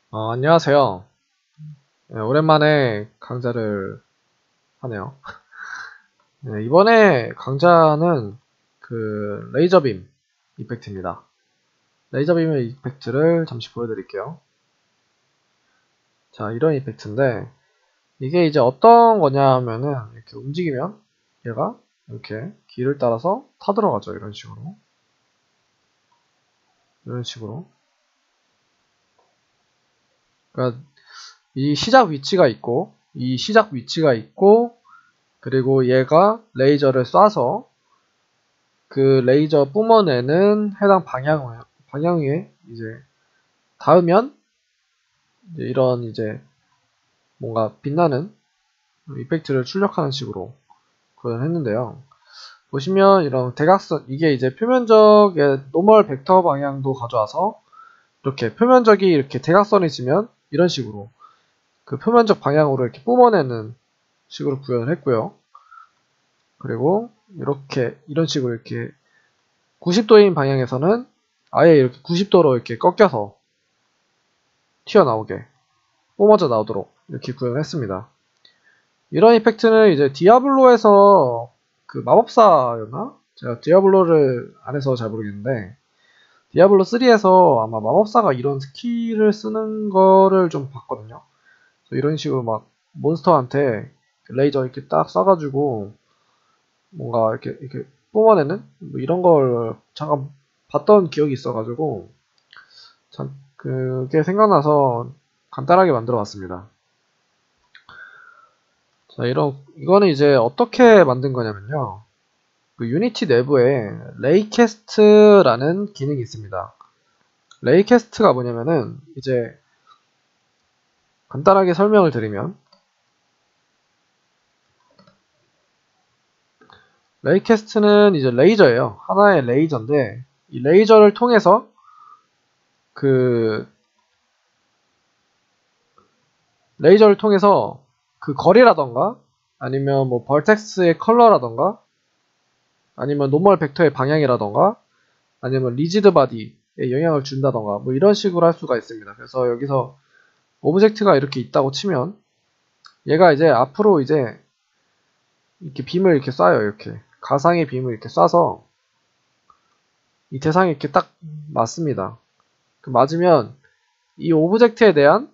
안녕하세요. 네, 오랜만에 강좌를 하네요. 네, 이번에 강좌는 그 레이저빔 이펙트입니다. 레이저빔의 이펙트를 잠시 보여드릴게요. 자, 이런 이펙트인데 이게 이제 어떤 거냐 하면은 이렇게 움직이면 얘가 이렇게 길을 따라서 타들어가죠. 이런 식으로. 이런 식으로. 그러니까 이 시작 위치가 있고 이 시작 위치가 있고 그리고 얘가 레이저를 쏴서 그 레이저 뿜어내는 해당 방향에 이제 닿으면 이제 이런 이제 뭔가 빛나는 이펙트를 출력하는 식으로 구현했는데요. 보시면 이런 대각선, 이게 이제 표면적의 노멀 벡터 방향도 가져와서 이렇게 표면적이 이렇게 대각선이 지면 이런 식으로 그 표면적 방향으로 이렇게 뿜어내는 식으로 구현을 했고요. 그리고 이렇게 이런 식으로 이렇게 90도인 방향에서는 아예 이렇게 90도로 이렇게 꺾여서 튀어나오게 뿜어져 나오도록 이렇게 구현했습니다. 이런 이펙트는 이제 디아블로에서 그 마법사였나? 제가 디아블로를 안 해서 잘 모르겠는데 디아블로 3에서 아마 마법사가 이런 스킬을 쓰는 거를 좀 봤거든요. 이런 식으로 막 몬스터한테 레이저 이렇게 딱 쏴가지고 뭔가 이렇게 뿜어내는 뭐 이런 걸 잠깐 봤던 기억이 있어가지고 참 그게 생각나서 간단하게 만들어 봤습니다. 자, 이거는 이제 어떻게 만든 거냐면요. 그 유니티 내부에 레이캐스트라는 기능이 있습니다. 레이캐스트가 뭐냐면은 이제 간단하게 설명을 드리면 레이캐스트는 이제 레이저예요. 하나의 레이저인데 이 레이저를 통해서 그 그 거리라던가 아니면 뭐 벌텍스의 컬러라던가 아니면 노멀 벡터의 방향이라던가 아니면 리지드 바디에 영향을 준다던가 뭐 이런 식으로 할 수가 있습니다. 그래서 여기서 오브젝트가 이렇게 있다고 치면 얘가 이제 앞으로 이제 이렇게 빔을 이렇게 쏴요. 이렇게 가상의 빔을 이렇게 쏴서 이 대상에 이렇게 딱 맞습니다. 맞으면 이 오브젝트에 대한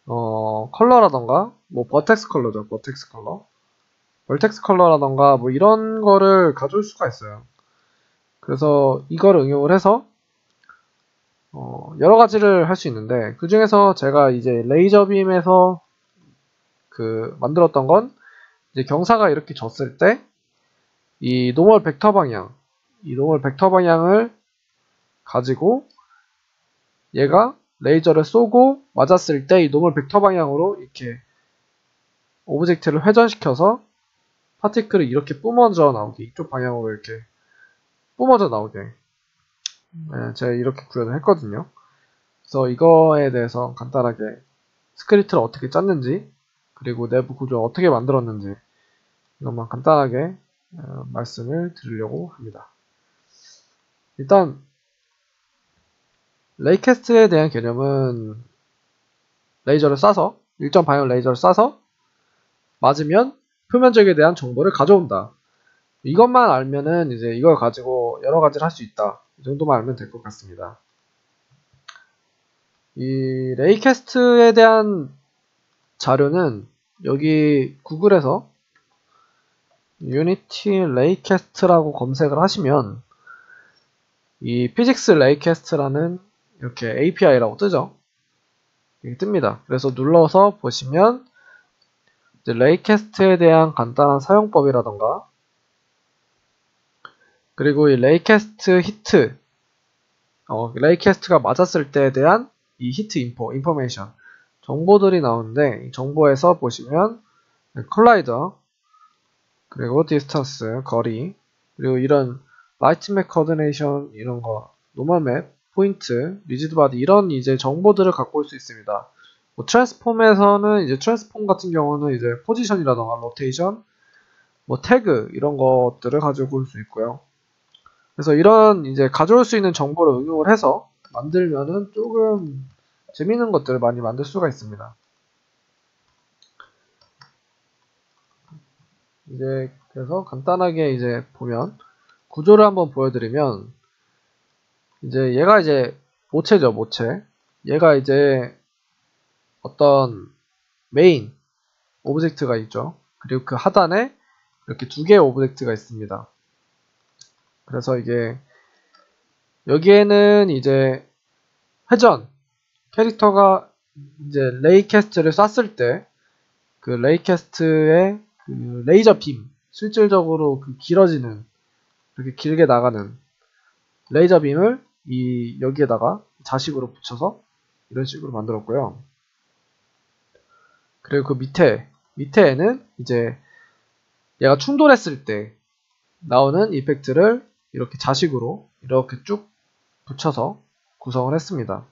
컬러라던가 뭐 버텍스 컬러죠. 버텍스 컬러 벌텍스 컬러라던가 뭐 이런 거를 가져올 수가 있어요. 그래서 이걸 응용을 해서 여러 가지를 할 수 있는데 그 중에서 제가 이제 레이저 빔에서 그 만들었던 건 이제 경사가 이렇게 졌을 때 이 노멀 벡터 방향을 가지고 얘가 레이저를 쏘고 맞았을 때 이 노멀 벡터 방향으로 이렇게 오브젝트를 회전시켜서 파티클을 이렇게 뿜어져 나오게 이쪽 방향으로 이렇게 뿜어져 나오게 제가 이렇게 구현을 했거든요. 그래서 이거에 대해서 간단하게 스크립트를 어떻게 짰는지 그리고 내부 구조를 어떻게 만들었는지 이것만 간단하게 말씀을 드리려고 합니다. 일단 레이캐스트에 대한 개념은 레이저를 쏴서 일정 방향 레이저를 쏴서 맞으면 표면적에 대한 정보를 가져온다. 이것만 알면은 이제 이걸 가지고 여러 가지를 할 수 있다. 이 정도만 알면 될 것 같습니다. 이 레이캐스트에 대한 자료는 여기 구글에서 유니티 레이캐스트라고 검색을 하시면 이 피직스 레이캐스트라는 이렇게 API라고 뜨죠. 이게 뜹니다. 그래서 눌러서 보시면 이제 레이캐스트에 대한 간단한 사용법이라던가 그리고 이 레이캐스트 히트 레이캐스트가 맞았을 때에 대한 이 히트 인포메이션 정보들이 나오는데 이 정보에서 보시면 컬라이더 그리고 디스턴스 거리 그리고 이런 라이트 맵 코디네이션 이런 거 노멀 맵 포인트 리지드 바디 이런 이제 정보들을 갖고 올 수 있습니다. 뭐 트랜스폼에서는 이제 트랜스폼 같은 경우는 이제 포지션이라던가 로테이션 뭐 태그 이런 것들을 가지고 올 수 있고요. 그래서 이런 이제 가져올 수 있는 정보를 응용을 해서 만들면은 조금 재미있는 것들을 많이 만들 수가 있습니다. 이제 그래서 간단하게 이제 보면 구조를 한번 보여드리면 이제 얘가 이제 모체죠, 모체. 얘가 이제 어떤 메인 오브젝트가 있죠. 그리고 그 하단에 이렇게 두 개의 오브젝트가 있습니다. 그래서 이게 여기에는 이제 회전 캐릭터가 이제 레이캐스트를 쐈을 때 그 레이캐스트의 그 레이저 빔, 실질적으로 그 길어지는, 이렇게 길게 나가는 레이저 빔을 여기에다가 자식으로 붙여서 이런 식으로 만들었고요. 그리고 그 밑에에는 이제 얘가 충돌했을 때 나오는 이펙트를 이렇게 자식으로 이렇게 쭉 붙여서 구성을 했습니다.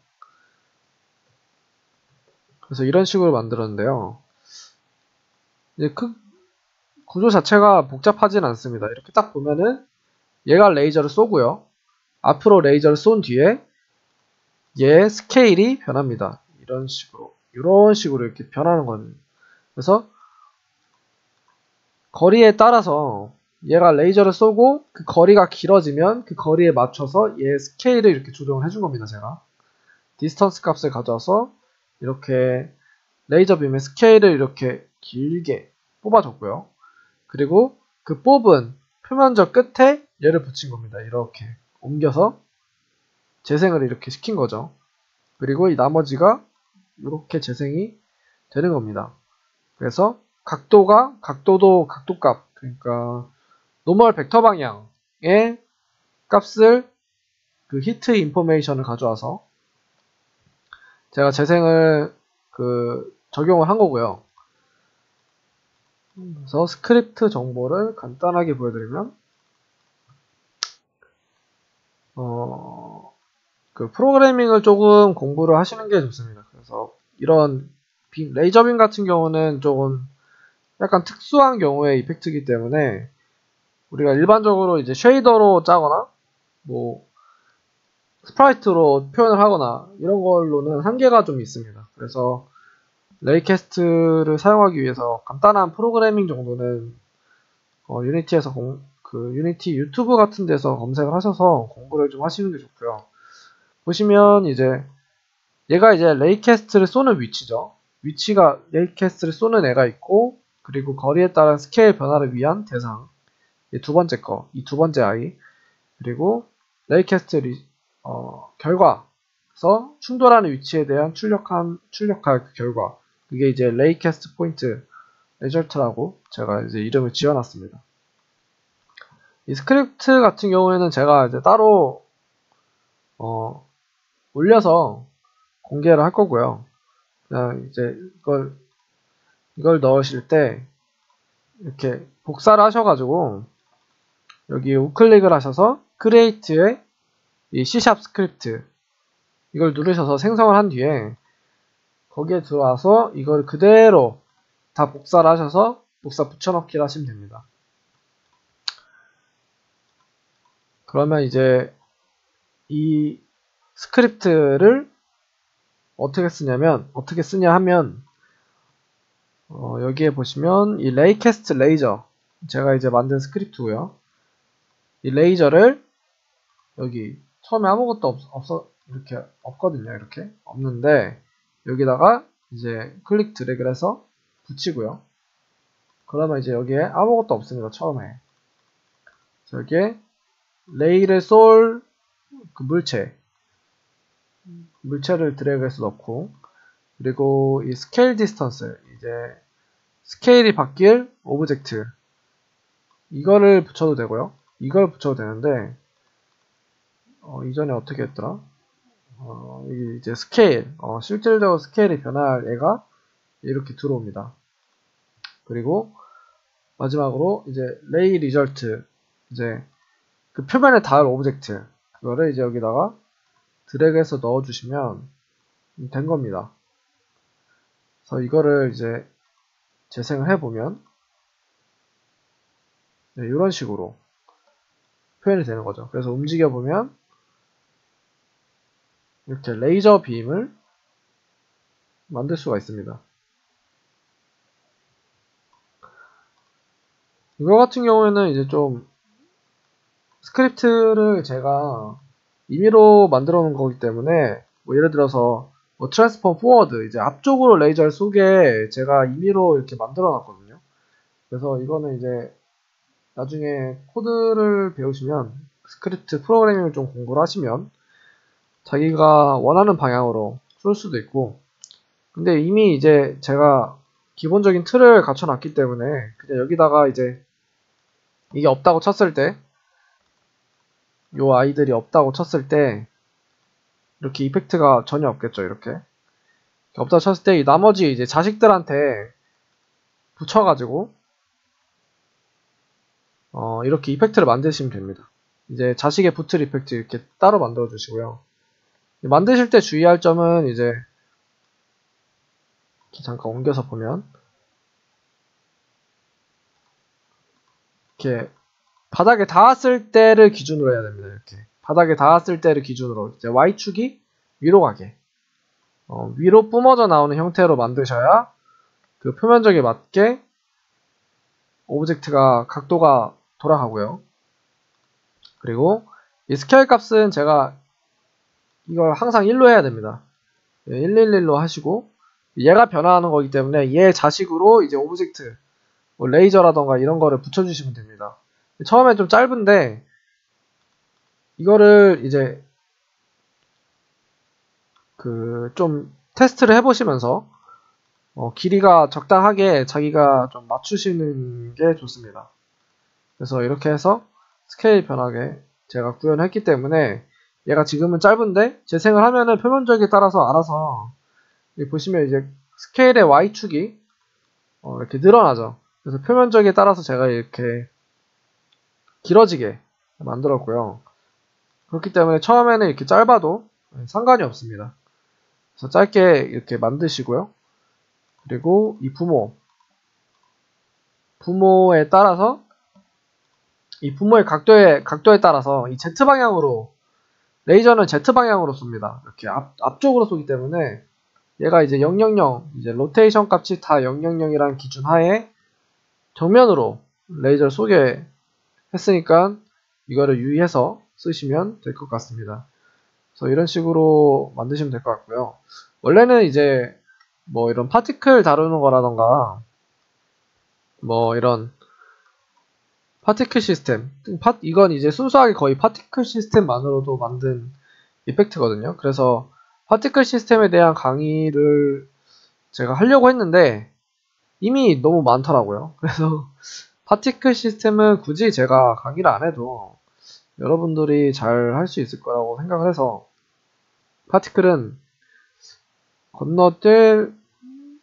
그래서 이런 식으로 만들었는데요. 이제 구조 자체가 복잡하진 않습니다. 이렇게 딱 보면은 얘가 레이저를 쏘고요. 앞으로 레이저를 쏜 뒤에 얘의 스케일이 변합니다. 이런 식으로 이렇게 변하는 거예요. 그래서 거리에 따라서 얘가 레이저를 쏘고 그 거리가 길어지면 그 거리에 맞춰서 얘의 스케일을 이렇게 조정을 해준 겁니다. 제가 디스턴스 값을 가져와서 이렇게 레이저 빔의 스케일을 이렇게 길게 뽑아줬고요. 그리고 그 뽑은 표면적 끝에 얘를 붙인 겁니다. 이렇게 옮겨서 재생을 이렇게 시킨 거죠. 그리고 이 나머지가 이렇게 재생이 되는 겁니다. 그래서 각도도 각도값, 그러니까 노멀 벡터 방향의 값을 그 히트 인포메이션을 가져와서 제가 재생을 적용을 한 거고요. 그래서 스크립트 정보를 간단하게 보여드리면 그 프로그래밍을 조금 공부를 하시는 게 좋습니다. 그래서 이런 레이저빔 같은 경우는 조금 약간 특수한 경우의 이펙트이기 때문에 우리가 일반적으로 이제 쉐이더로 짜거나 뭐 스프라이트로 표현을 하거나 이런 걸로는 한계가 좀 있습니다. 그래서 레이캐스트를 사용하기 위해서 간단한 프로그래밍 정도는 유니티에서 유니티 유튜브 같은 데서 검색을 하셔서 공부를 좀 하시는 게 좋고요. 보시면 이제 얘가 이제 레이캐스트를 쏘는 위치죠. 위치가 레이캐스트를 쏘는 애가 있고, 그리고 거리에 따른 스케일 변화를 위한 대상, 이 두 번째 이 두 번째 아이, 그리고 레이캐스트 결과에서 충돌하는 위치에 대한 출력할 그 결과, 그게 이제 레이캐스트 포인트 레저트라고 제가 이제 이름을 지어놨습니다. 이 스크립트 같은 경우에는 제가 이제 따로 올려서 공개를 할 거고요. 그냥 이제 이걸 넣으실 때 이렇게 복사를 하셔가지고 여기 우클릭을 하셔서 크리에이트의 이 C# 스크립트 이걸 누르셔서 생성을 한 뒤에 거기에 들어와서 이걸 그대로 다 복사를 하셔서 복사 붙여넣기를 하시면 됩니다. 그러면 이제 이 스크립트를 어떻게 쓰냐 하면 여기에 보시면 이 레이캐스트 레이저, 제가 이제 만든 스크립트고요. 이 레이저를 여기 처음에 아무것도 이렇게 없거든요. 이렇게 없는데 여기다가 이제 클릭 드래그를 해서 붙이고요. 그러면 이제 여기에 아무것도 없습니다. 처음에 여기에 레이를 쏠 그 물체를 드래그해서 넣고, 그리고 이 스케일 디스턴스, 이제 스케일이 바뀔 오브젝트 이거를 붙여도 되고요. 이걸 붙여도 되는데 이전에 어떻게 했더라? 이게 이제 스케일, 실질적으로 스케일이 변할 애가 이렇게 들어옵니다. 그리고 마지막으로 이제 레이 리절트, 이제 그 표면에 닿을 오브젝트 그거를 이제 여기다가 드래그해서 넣어주시면 된 겁니다. 그래서 이거를 이제 재생을 해보면 네, 이런 식으로 표현이 되는 거죠. 그래서 움직여보면 이렇게 레이저 빔을 만들 수가 있습니다. 이거 같은 경우에는 이제 좀 스크립트를 제가 임의로 만들어 놓은 거기 때문에 뭐 예를 들어서 뭐 트랜스폼 포워드 이제 앞쪽으로 레이저를 쏘게 제가 임의로 이렇게 만들어 놨거든요. 그래서 이거는 이제 나중에 코드를 배우시면 스크립트 프로그래밍을 좀 공부를 하시면 자기가 원하는 방향으로 쏠 수도 있고, 근데 이미 이제 제가 기본적인 틀을 갖춰 놨기 때문에 그냥 여기다가 이제 이게 없다고 쳤을 때, 요 아이들이 없다고 쳤을 때 이렇게 이펙트가 전혀 없겠죠. 이렇게 없다고 쳤을 때 이 나머지 이제 자식들한테 붙여가지고 이렇게 이펙트를 만드시면 됩니다. 이제 자식의 붙을 이펙트 이렇게 따로 만들어 주시고요. 만드실 때 주의할 점은 이제 잠깐 옮겨서 보면 이렇게 바닥에 닿았을 때를 기준으로 해야 됩니다. 이렇게 바닥에 닿았을 때를 기준으로 이제 Y축이 위로 가게 위로 뿜어져 나오는 형태로 만드셔야 그 표면적에 맞게 오브젝트가 각도가 돌아가고요. 그리고 이 스케일 값은 제가 이걸 항상 1로 해야 됩니다. 111로 하시고 얘가 변화하는 거기 때문에 얘 자식으로 이제 오브젝트 뭐 레이저라던가 이런 거를 붙여주시면 됩니다. 처음엔 좀 짧은데 이거를 이제 그 좀 테스트를 해보시면서 길이가 적당하게 자기가 좀 맞추시는 게 좋습니다. 그래서 이렇게 해서 스케일 변하게 제가 구현했기 때문에 얘가 지금은 짧은데 재생을 하면은 표면적에 따라서 알아서 여기 보시면 이제 스케일의 Y축이 이렇게 늘어나죠. 그래서 표면적에 따라서 제가 이렇게 길어지게 만들었고요. 그렇기 때문에 처음에는 이렇게 짧아도 상관이 없습니다. 그래서 짧게 이렇게 만드시고요. 그리고 이 부모에 따라서 이 부모의 각도에 따라서 이 Z방향으로 레이저는 Z방향으로 쏩니다. 이렇게 앞쪽으로 쏘기 때문에 얘가 이제 000 이제 로테이션 값이 다 000이라는 기준 하에 정면으로 레이저를 쏘게 했으니까 이거를 유의해서 쓰시면 될 것 같습니다. 그래서 이런 식으로 만드시면 될 것 같고요. 원래는 이제 뭐 이런 파티클 다루는 거라던가 뭐 이런 파티클 시스템 이건 이제 순수하게 거의 파티클 시스템만으로도 만든 이펙트거든요. 그래서 파티클 시스템에 대한 강의를 제가 하려고 했는데 이미 너무 많더라고요. 그래서 파티클 시스템은 굳이 제가 강의를 안 해도 여러분들이 잘 할 수 있을 거라고 생각을 해서 파티클은 건너뛸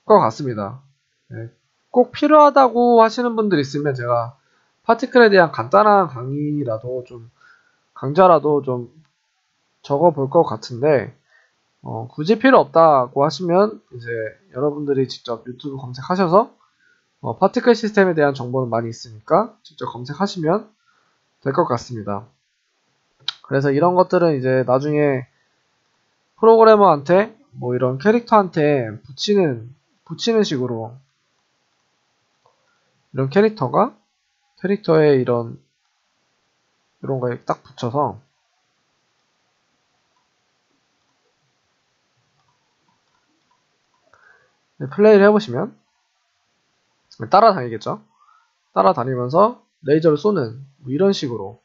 것 같습니다. 네, 꼭 필요하다고 하시는 분들 있으면 제가 파티클에 대한 간단한 강의라도 좀 강좌라도 좀 적어 볼 것 같은데 굳이 필요 없다고 하시면 이제 여러분들이 직접 유튜브 검색하셔서 파티클 시스템에 대한 정보는 많이 있으니까 직접 검색하시면 될 것 같습니다. 그래서 이런 것들은 이제 나중에 프로그래머한테 뭐 이런 캐릭터한테 붙이는 식으로 이런 캐릭터에 이런 거에 딱 붙여서 플레이를 해보시면 따라다니겠죠. 따라다니면서 레이저를 쏘는 뭐 이런 식으로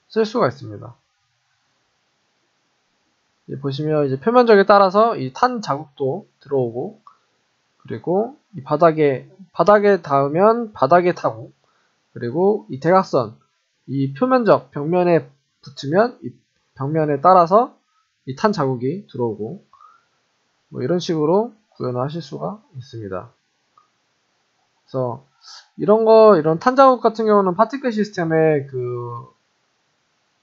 쓸 수가 있습니다. 보시면 이제 표면적에 따라서 이 탄 자국도 들어오고 그리고 이 바닥에 닿으면 바닥에 타고 그리고 이 대각선 이 표면적 벽면에 붙으면 이 벽면에 따라서 이 탄 자국이 들어오고 뭐 이런 식으로 구현을 하실 수가 있습니다. 그래서 이런 탄 자국 같은 경우는 파티클 시스템의 그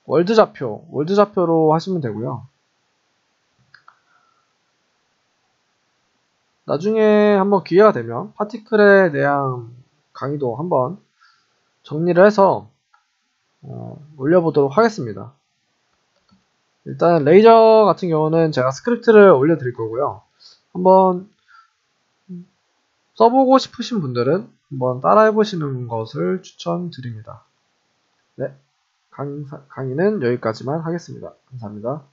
월드 좌표로 하시면 되고요. 나중에 한번 기회가 되면 파티클에 대한 강의도 한번 정리를 해서 올려보도록 하겠습니다. 일단 레이저 같은 경우는 제가 스크립트를 올려드릴 거고요. 한번 써보고 싶으신 분들은 한번 따라해보시는 것을 추천드립니다. 네, 강의는 여기까지만 하겠습니다. 감사합니다.